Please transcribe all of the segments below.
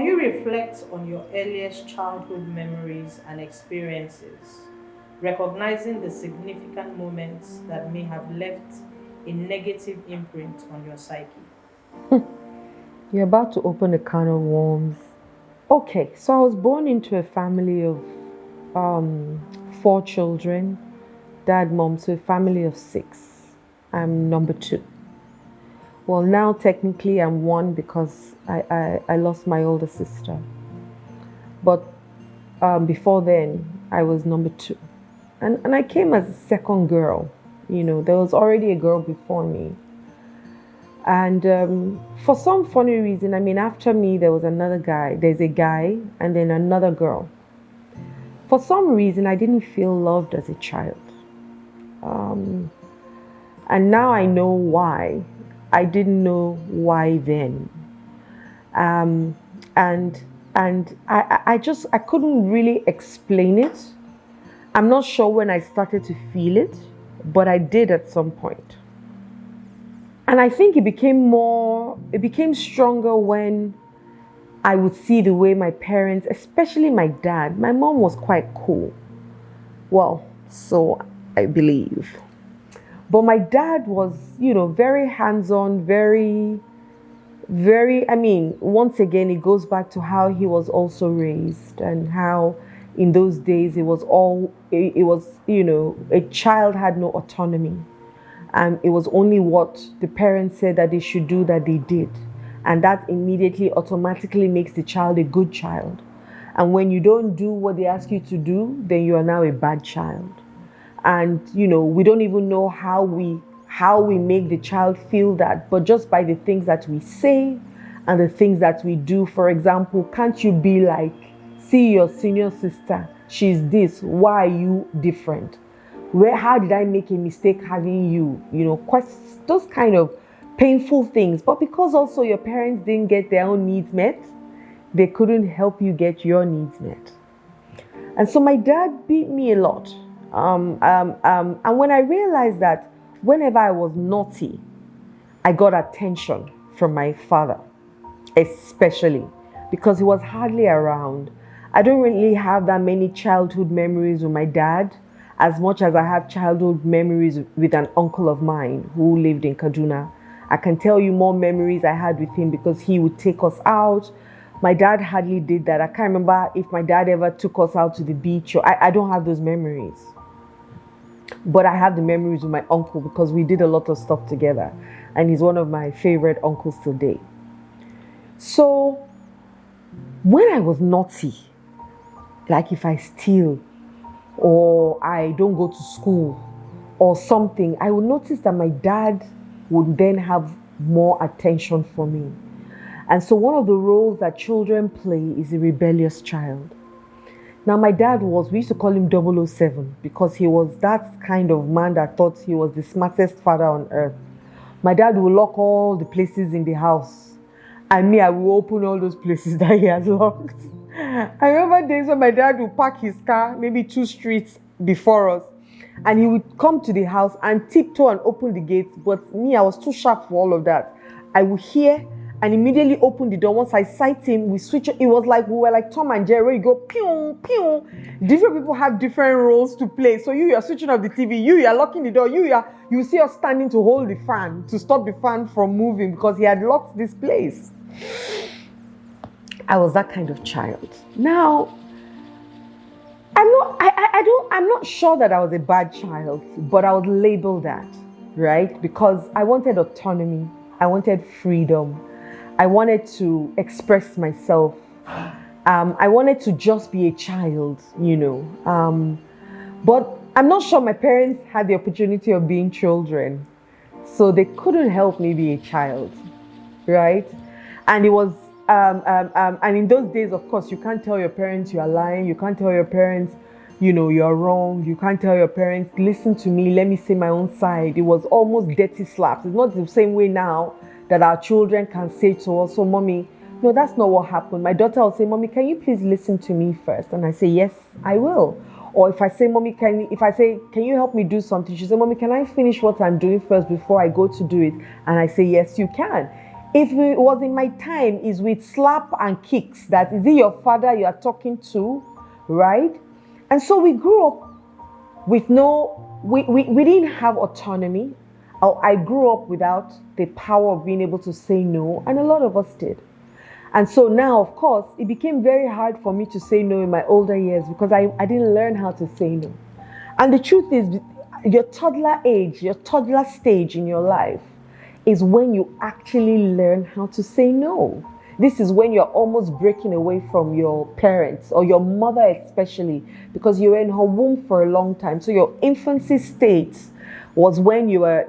you reflect on your earliest childhood memories and experiences, recognizing the significant moments that may have left a negative imprint on your psyche? You're about to open a can of worms. Okay, so I was born into a family of um, four children, dad, mom, so a family of six. I'm number two. Well, now technically I'm one because I lost my older sister. But before then, I was number two. And I came as a second girl. There was already a girl before me. And for some funny reason, I mean, after me, there was another guy. There's a guy and then another girl. For some reason, I didn't feel loved as a child. Um, and now I know why. I didn't know why then. Um, and I couldn't really explain it. I'm not sure when I started to feel it, but I did at some point. And I think it became stronger when I would see the way my parents, especially my dad, my mom was quite cool. Well, so I believe. But my dad was, very hands-on, I mean, once again, it goes back to how he was also raised and how in those days a child had no autonomy. And it was only what the parents said that they should do that they did. And that immediately automatically makes the child a good child. And when you don't do what they ask you to do, then you are now a bad child. And we don't even know how we make the child feel that, but just by the things that we say and the things that we do. For example, can't you be like, see your senior sister, she's this, why are you different? How did I make a mistake having you? Those kind of painful things. But because also your parents didn't get their own needs met, they couldn't help you get your needs met. And so my dad beat me a lot. And when I realized that whenever I was naughty, I got attention from my father, especially because he was hardly around. I don't really have that many childhood memories with my dad, as much as I have childhood memories with an uncle of mine who lived in Kaduna. I can tell you more memories I had with him because he would take us out. My dad hardly did that. I can't remember if my dad ever took us out to the beach. I don't have those memories. But I have the memories with my uncle because we did a lot of stuff together. And he's one of my favorite uncles today. So when I was naughty, like if I steal or I don't go to school or something, I would notice that my dad would then have more attention for me. And so one of the roles that children play is a rebellious child. Now my dad we used to call him 007 because he was that kind of man that thought he was the smartest father on earth. My dad will lock all the places in the house. And me, I will open all those places that he has locked. I remember days when my dad would park his car maybe 2 streets before us. And he would come to the house and tiptoe and open the gate. But me, I was too sharp for all of that. I would hear and immediately open the door. Once I sight him, we switch. It was like we were like Tom and Jerry, where you go pew, pew. Different people have different roles to play. So you are switching off the TV, you are locking the door, you see us standing to hold the fan, to stop the fan from moving because he had locked this place. I was that kind of child. Now, I'm not sure that I was a bad child, but I was labeled that, right? Because I wanted autonomy, I wanted freedom, I wanted to express myself. I wanted to just be a child, But I'm not sure my parents had the opportunity of being children. So they couldn't help me be a child, right? And it was, and in those days, of course, you can't tell your parents you are lying. You can't tell your parents, you're wrong. You can't tell your parents, listen to me, let me say my own side. It was almost dirty slaps. It's not the same way now that our children can say to us, "So, mommy, no, that's not what happened." My daughter will say, "Mommy, can you please listen to me first?" And I say, "Yes, I will." Or if I say, "Mommy, can you help me do something?" She says, "Mommy, can I finish what I'm doing first before I go to do it?" And I say, "Yes, you can." If it was in my time, is with slap and kicks. That is it your father you are talking to, right? And so we grew up with we didn't have autonomy. I grew up without the power of being able to say no, and a lot of us did. And so now, of course, it became very hard for me to say no in my older years because I didn't learn how to say no. And the truth is, your toddler age, your toddler stage in your life is when you actually learn how to say no. This is when you're almost breaking away from your parents or your mother especially, because you were in her womb for a long time. So your infancy state was when you were,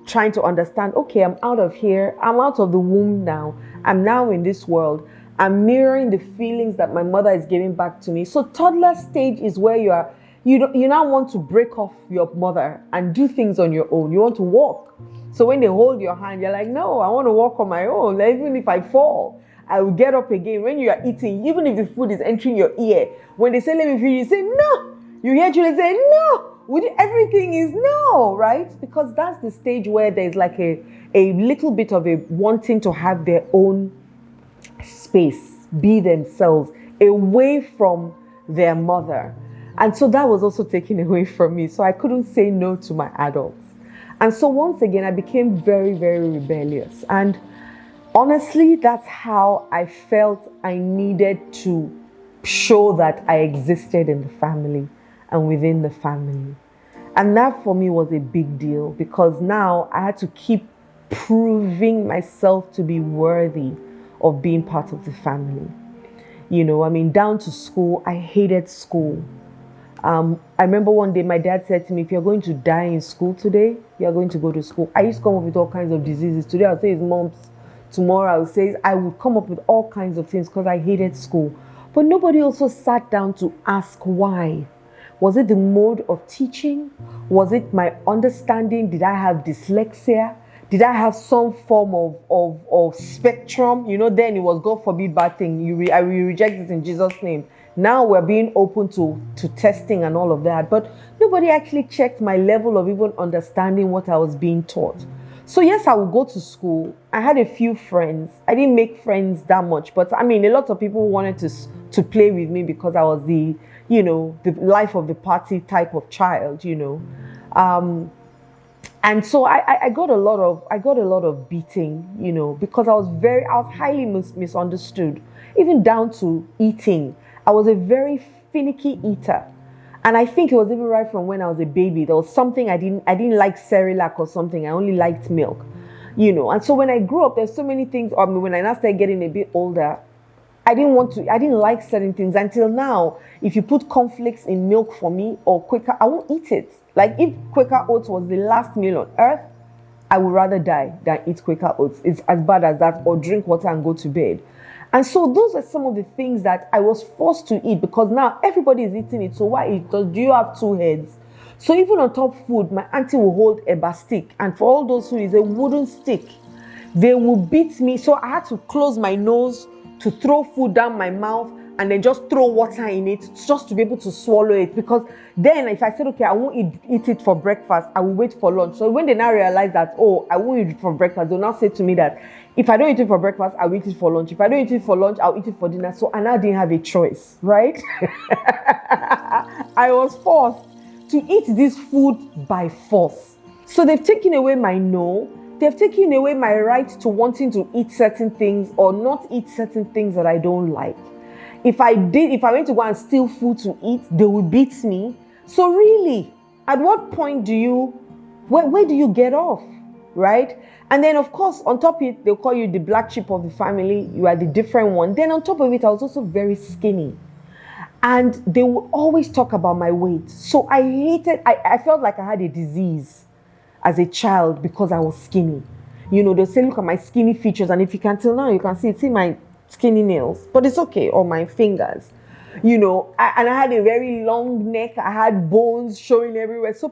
trying to understand, okay, I'm out of here. I'm out of the womb now. I'm now in this world. I'm mirroring the feelings that my mother is giving back to me. So toddler stage is where you now want to break off your mother and do things on your own. You want to walk. So when they hold your hand, you're like, no, I want to walk on my own. Like, even if I fall, I will get up again. When you are eating, even if the food is entering your ear, when they say, let me feed you, say, no. You hear children say, no. Everything is no, right? Because that's the stage where there's like a little bit of a wanting to have their own space, be themselves, away from their mother. And so that was also taken away from me. So I couldn't say no to my adults. And so once again, I became very, very rebellious. And honestly, that's how I felt I needed to show that I existed in the family and within the family. And that for me was a big deal because now I had to keep proving myself to be worthy of being part of the family. Down to school, I hated school. I remember one day my dad said to me, if you're going to die in school today, you're going to go to school. I used to come up with all kinds of diseases. Today I'll say it's mumps. Tomorrow I would come up with all kinds of things because I hated school. But nobody also sat down to ask why. Was it the mode of teaching? Was it my understanding? Did I have dyslexia? Did I have some form of spectrum? Then it was God forbid bad thing. I will reject it in Jesus' name. Now we're being open to testing and all of that. But nobody actually checked my level of even understanding what I was being taught. So yes, I would go to school. I had a few friends. I didn't make friends that much. But a lot of people wanted to play with me because I was the life of the party type of child, And so I got a lot of beating, because I was highly misunderstood, even down to eating. I was a very finicky eater. And I think it was even right from when I was a baby. There was something I didn't like Cerelac or something. I only liked milk, And so when I grew up, there's so many things. When I now started getting a bit older, I didn't like certain things until now. If you put cornflakes in milk for me or Quaker, I won't eat it. Like if Quaker Oats was the last meal on earth, I would rather die than eat Quaker Oats. It's as bad as that, or drink water and go to bed. And so those are some of the things that I was forced to eat because now everybody is eating it. So why eat? Do you have two heads? So even on top food, my auntie will hold a bastic. And for all those who is a wooden stick, they will beat me. So I had to close my nose to throw food down my mouth and then just throw water in it just to be able to swallow it. Because then if I said, okay, I won't eat it for breakfast, I will wait for lunch. So when they now realize that, I won't eat it for breakfast, they'll now say to me that if I don't eat it for breakfast, I'll eat it for lunch. If I don't eat it for lunch, I'll eat it for dinner. So I now didn't have a choice, right? I was forced to eat this food by force. So they've taken away my no. They've taken away my right to wanting to eat certain things or not eat certain things that I don't like. If I went to go and steal food to eat, they would beat me. So really, at what point where do you get off, right? And then of course, on top of it, they'll call you the black sheep of the family. You are the different one. Then on top of it, I was also very skinny. And they will always talk about my weight. So I felt like I had a disease as a child because I was skinny. They'll say, look at my skinny features. And if you can tell now, you can see my skinny nails. But it's okay, or my fingers. I had a very long neck. I had bones showing everywhere. So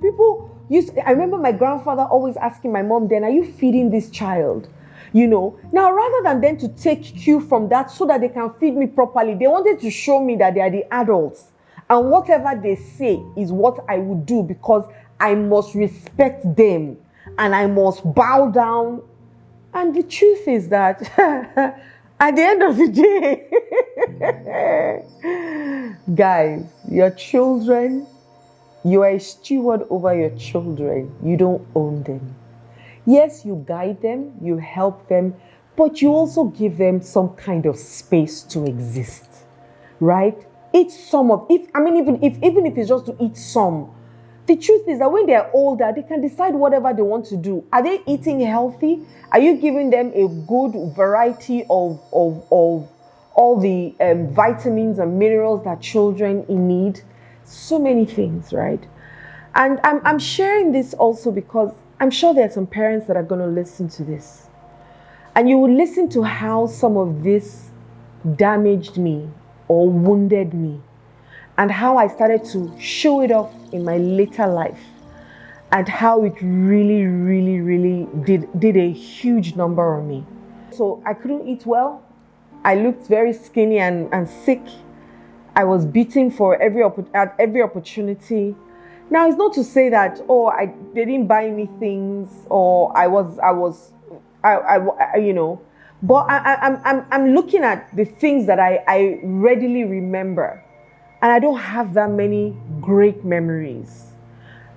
I remember my grandfather always asking my mom then, are you feeding this child? Now rather than them to take cue from that so that they can feed me properly, they wanted to show me that they are the adults. And whatever they say is what I would do because I must respect them and I must bow down And the truth is that at the end of the day, guys, your children, you are a steward over your children. You don't own them. Yes, you guide them, you help them, but you also give them some kind of space to exist, right? Eat some of if I mean even if it's just to eat some. The truth is that when they're older, they can decide whatever they want to do. Are they eating healthy? Are you giving them a good variety of all the vitamins and minerals that children need? So many things, right? And I'm sharing this also because I'm sure there are some parents that are going to listen to this. And you will listen to how some of this damaged me or wounded me, and how I started to show it off in my later life, and how it really did a huge number on me. So I couldn't eat well. I looked very skinny and sick. I was beaten at every opportunity. Now, it's not to say that, they didn't buy me things, or but I'm looking at the things that I readily remember, and I don't have that many great memories.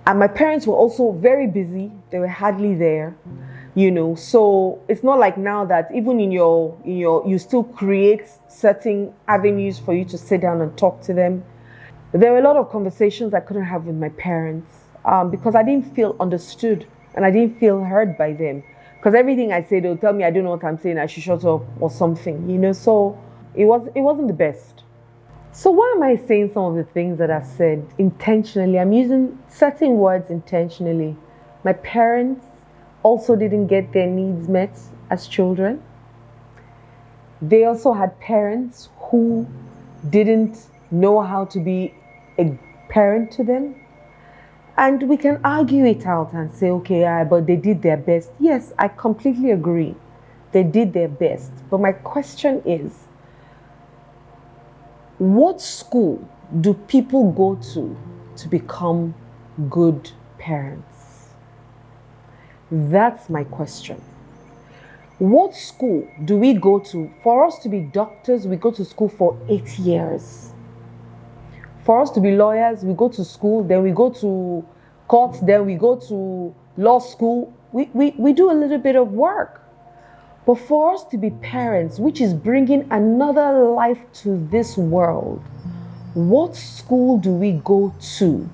And my parents were also very busy. They were hardly there, so it's not like now that even you still create certain avenues for you to sit down and talk to them. There were a lot of conversations I couldn't have with my parents because I didn't feel understood and I didn't feel heard by them. Because everything I say, they'll tell me I don't know what I'm saying, I should shut up or something, so it wasn't the best. So why am I saying some of the things that I've said intentionally? I'm using certain words intentionally. My parents also didn't get their needs met as children. They also had parents who didn't know how to be a parent to them. And we can argue it out and say, okay, but they did their best. Yes, I completely agree. They did their best. But my question is, what school do people go to become good parents? That's my question. What school do we go to? For us to be doctors, we go to school for 8 years. For us to be lawyers, we go to school, then we go to court, then we go to law school. We do a little bit of work. But for us to be parents, which is bringing another life to this world, what school do we go to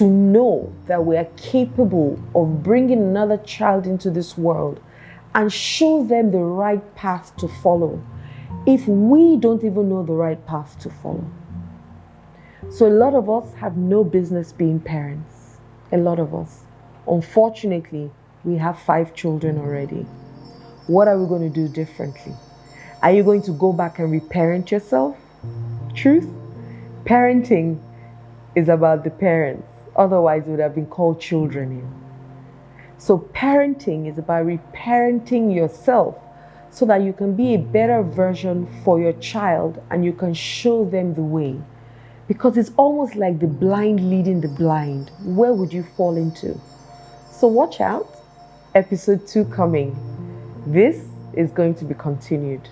know that we are capable of bringing another child into this world and show them the right path to follow if we don't even know the right path to follow? So a lot of us have no business being parents. A lot of us. Unfortunately, we have 5 children already. What are we going to do differently? Are you going to go back and reparent yourself? Truth? Parenting is about the parents. Otherwise, it would have been called children. So parenting is about reparenting yourself so that you can be a better version for your child and you can show them the way. Because it's almost like the blind leading the blind. Where would you fall into? So watch out. Episode 2 coming. This is going to be continued.